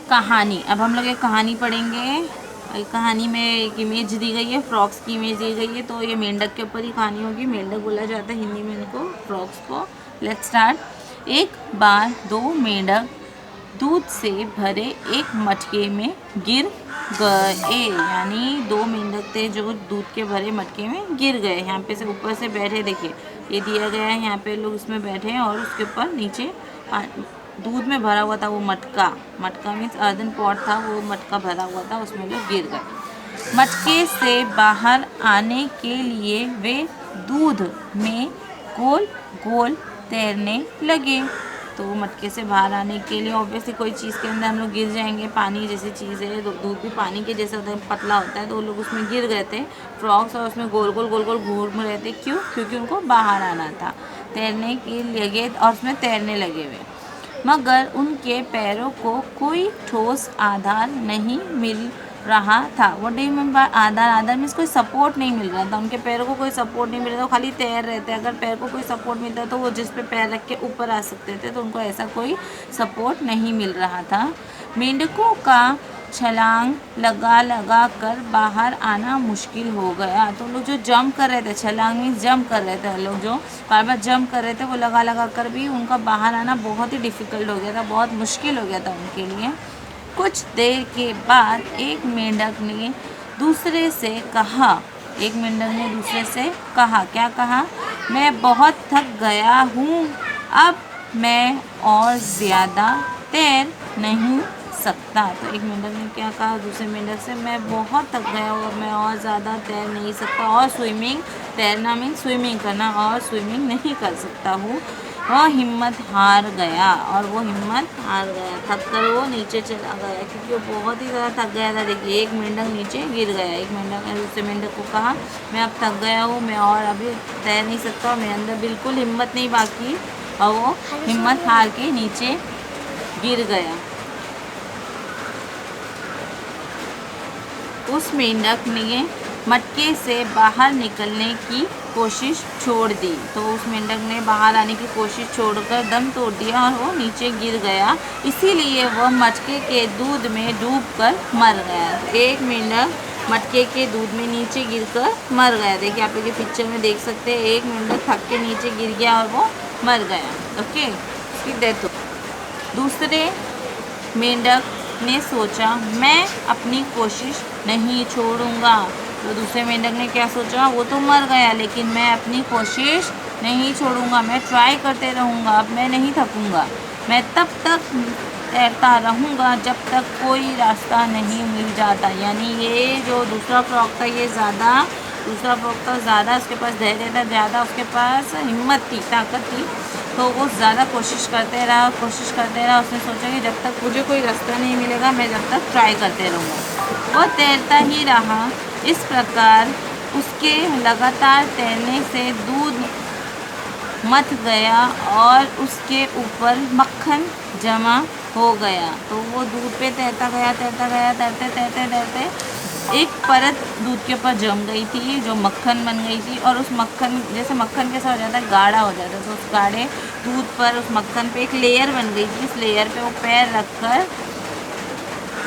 कहानी। अब हम लोग एक कहानी पढ़ेंगे। कहानी में एक इमेज दी गई है, फ्रॉक्स की इमेज दी गई है, तो ये मेंढक के ऊपर ही कहानी होगी। मेंढक बोला जाता है हिंदी में इनको, फ्रॉक्स को। Let's start. एक बार दो मेंढक दूध से भरे एक मटके में गिर गए। यानी दो मेंढक थे जो दूध के भरे मटके में गिर गए। यहाँ पे से ऊपर से बैठे, देखिए ये दिया गया है, यहाँ पे लोग इसमें बैठे हैं और उसके ऊपर नीचे दूध में भरा हुआ था वो मटका। मटका मीन्स अर्दन पॉट था, वो मटका भरा हुआ था, उसमें लोग गिर गए। मटके से बाहर आने के लिए वे दूध में गोल गोल तैरने लगे। तो मटके से बाहर आने के लिए ऑब्वियसली कोई चीज़ के अंदर हम लोग गिर जाएंगे। पानी जैसी चीज़ है, दूध भी पानी के जैसा होता है, पतला होता है, तो वो लोग उसमें गिर गए थे फ्रॉक्स, और उसमें गोल गोल घूम रहे थे। क्यों? क्योंकि उनको बाहर आना था, तैरने के लिए, और उसमें तैरने लगे हुए। मगर उनके पैरों को कोई ठोस आधार नहीं मिल रहा था। What do you mean by Aadhaar? Aadhaar means कोई सपोर्ट नहीं मिल रहा था। उनके पैरों को कोई सपोर्ट नहीं मिल रहा था, खाली तैर रहे थे। अगर पैर को कोई सपोर्ट मिलता तो वो जिस पे पैर रख के ऊपर आ सकते थे, तो उनको ऐसा कोई सपोर्ट नहीं मिल रहा था। मेंढकों का छलांग लगा लगा कर बाहर आना मुश्किल हो गया। तो लोग जो जंप कर रहे थे, छलांग मीन्स जंप कर रहे थे, लोग जो बार बार जंप कर रहे थे, वो लगा लगा कर भी उनका बाहर आना बहुत ही डिफ़िकल्ट हो गया था, बहुत मुश्किल हो गया था उनके लिए। कुछ देर के बाद एक मेंढक ने दूसरे से कहा, एक मेंढक ने दूसरे से कहा, क्या कहा? मैं बहुत थक गया हूँ, अब मैं और ज़्यादा तैर नहीं सकता। तो एक मेंढक ने क्या कहा दूसरे मेंढक से? मैं बहुत थक गया हूँ, मैं और ज़्यादा तैर नहीं सकता। और स्विमिंग, तैरना मीन स्विमिंग करना, और स्विमिंग नहीं कर सकता हूँ। वह हिम्मत हार गया, और वो हिम्मत हार गया, थक कर वो नीचे चला गया, क्योंकि वो बहुत ही ज़्यादा थक गया था। देखिए एक मेंढक नीचे गिर गया। एक मेंढक ने दूसरे मेंढक को कहा, मैं अब थक गया हूँ, मैं और अभी तैर नहीं सकता, मेरे अंदर बिल्कुल हिम्मत नहीं बाकी, और वो हिम्मत हार के नीचे गिर गया। उस मेंढक ने मटके से बाहर निकलने की कोशिश छोड़ दी। तो उस मेंढक ने बाहर आने की कोशिश छोड़कर दम तोड़ दिया और वो नीचे गिर गया, इसीलिए वह मटके के दूध में डूबकर मर गया। तो एक मेंढक मटके के दूध में नीचे गिरकर मर गया। देखिए आप ये पिक्चर में देख सकते हैं, एक मेंढक थक के नीचे गिर गया और वो मर गया। ओके, उसकी डेथ हो। दूसरे मेंढक ने सोचा, मैं अपनी कोशिश नहीं छोड़ूंगा। तो दूसरे मेंढक ने क्या सोचा? वो तो मर गया, लेकिन मैं अपनी कोशिश नहीं छोड़ूंगा, मैं ट्राई करते रहूँगा, अब मैं नहीं थकूंगा, मैं तब तक तैरता रहूँगा जब तक कोई रास्ता नहीं मिल जाता। यानी ये जो दूसरा फ्रॉक था, ये दूसरा फ्रॉक था ज़्यादा, उसके पास धैर्य था ज़्यादा, उसके पास हिम्मत थी, ताकत थी, तो वो ज़्यादा कोशिश करते रहा। उसने सोचा कि जब तक मुझे कोई रास्ता नहीं मिलेगा, मैं जब तक ट्राई करते रहूँगा। वो तैरता ही रहा। इस प्रकार उसके लगातार तैरने से दूध मथ गया और उसके ऊपर मक्खन जमा हो गया। तो वो दूध पे तैरते तैरते एक परत दूध के ऊपर जम गई थी, जो मक्खन बन गई थी, और उस मक्खन, जैसे मक्खन कैसा हो जाता है, गाढ़ा हो जाता है, तो उस गाढ़े दूध पर, उस मक्खन पे एक लेयर बन गई थी। इस लेयर पे वो पैर रखकर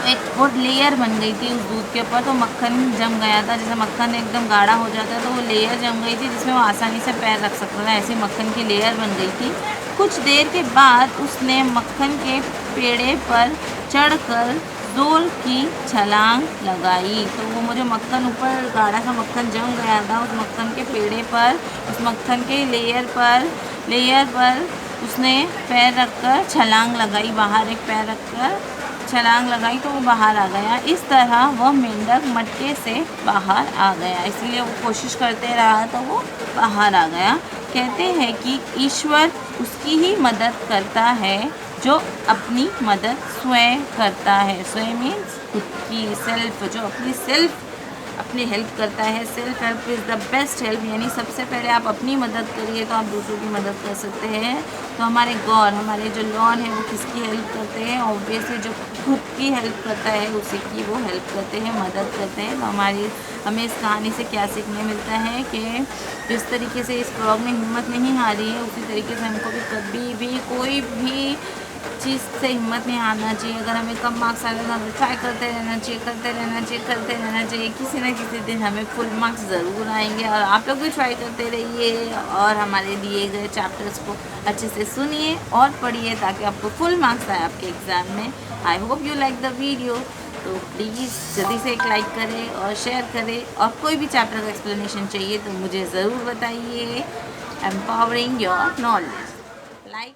एक और लेयर बन गई थी उस दूध के ऊपर, तो मक्खन जम गया था। जैसे मक्खन एकदम गाढ़ा हो जाता है, तो वो लेयर जम गई थी जिसमें वो आसानी से पैर रख सकता था, ऐसी मक्खन की लेयर बन गई थी। कुछ देर के बाद उसने मक्खन के पेड़े पर चढ़कर जोर की छलांग लगाई। तो वो मुझे मक्खन, ऊपर गाढ़ा सा मक्खन जम गया था, उस मक्खन के पेड़े पर, उस मक्खन के लेयर पर उसने पैर रखकर छलांग लगाई, बाहर एक पैर रखकर छलांग लगाई, तो वो बाहर आ गया। इस तरह वह मेंढक मटके से बाहर आ गया, इसलिए वो कोशिश करते रहा तो वो बाहर आ गया। कहते हैं कि ईश्वर उसकी ही मदद करता है जो अपनी मदद स्वयं करता है। स्वयं मीन्स खुद की, सेल्फ, जो अपनी हेल्प करता है। Self help is the best help, यानी सबसे पहले आप अपनी मदद करिए तो आप दूसरों की मदद कर सकते हैं। तो हमारे गॉड, हमारे जो लॉर्ड है, वो किसकी हेल्प करते हैं? ऑब्वियसली जो खुद की हेल्प करता है उसी की वो हेल्प करते हैं, मदद करते हैं। तो हमें इस कहानी से क्या सीखने मिलता है कि जिस तरीके से इस फ्रॉग ने हिम्मत नहीं हारी है, उसी तरीके से हमको भी कभी भी कोई भी चीज़ से हिम्मत नहीं हारना चाहिए। अगर हमें कम मार्क्स आ रहे तो हमें ट्राई करते रहना चाहिए, करते रहना चाहिए, करते रहना चाहिए। किसी ना किसी दिन हमें फुल मार्क्स ज़रूर आएंगे। और आप लोग भी ट्राई करते रहिए और हमारे दिए गए चैप्टर्स को अच्छे से सुनिए और पढ़िए ताकि आपको फुल मार्क्स आए आपके एग्ज़ाम में। I hope you like the video. तो प्लीज़ जल्दी से एक लाइक करें और शेयर करें। और कोई भी चैप्टर का एक्सप्लेनेशन चाहिए तो मुझे ज़रूर बताइए। Empowering your knowledge. लाइक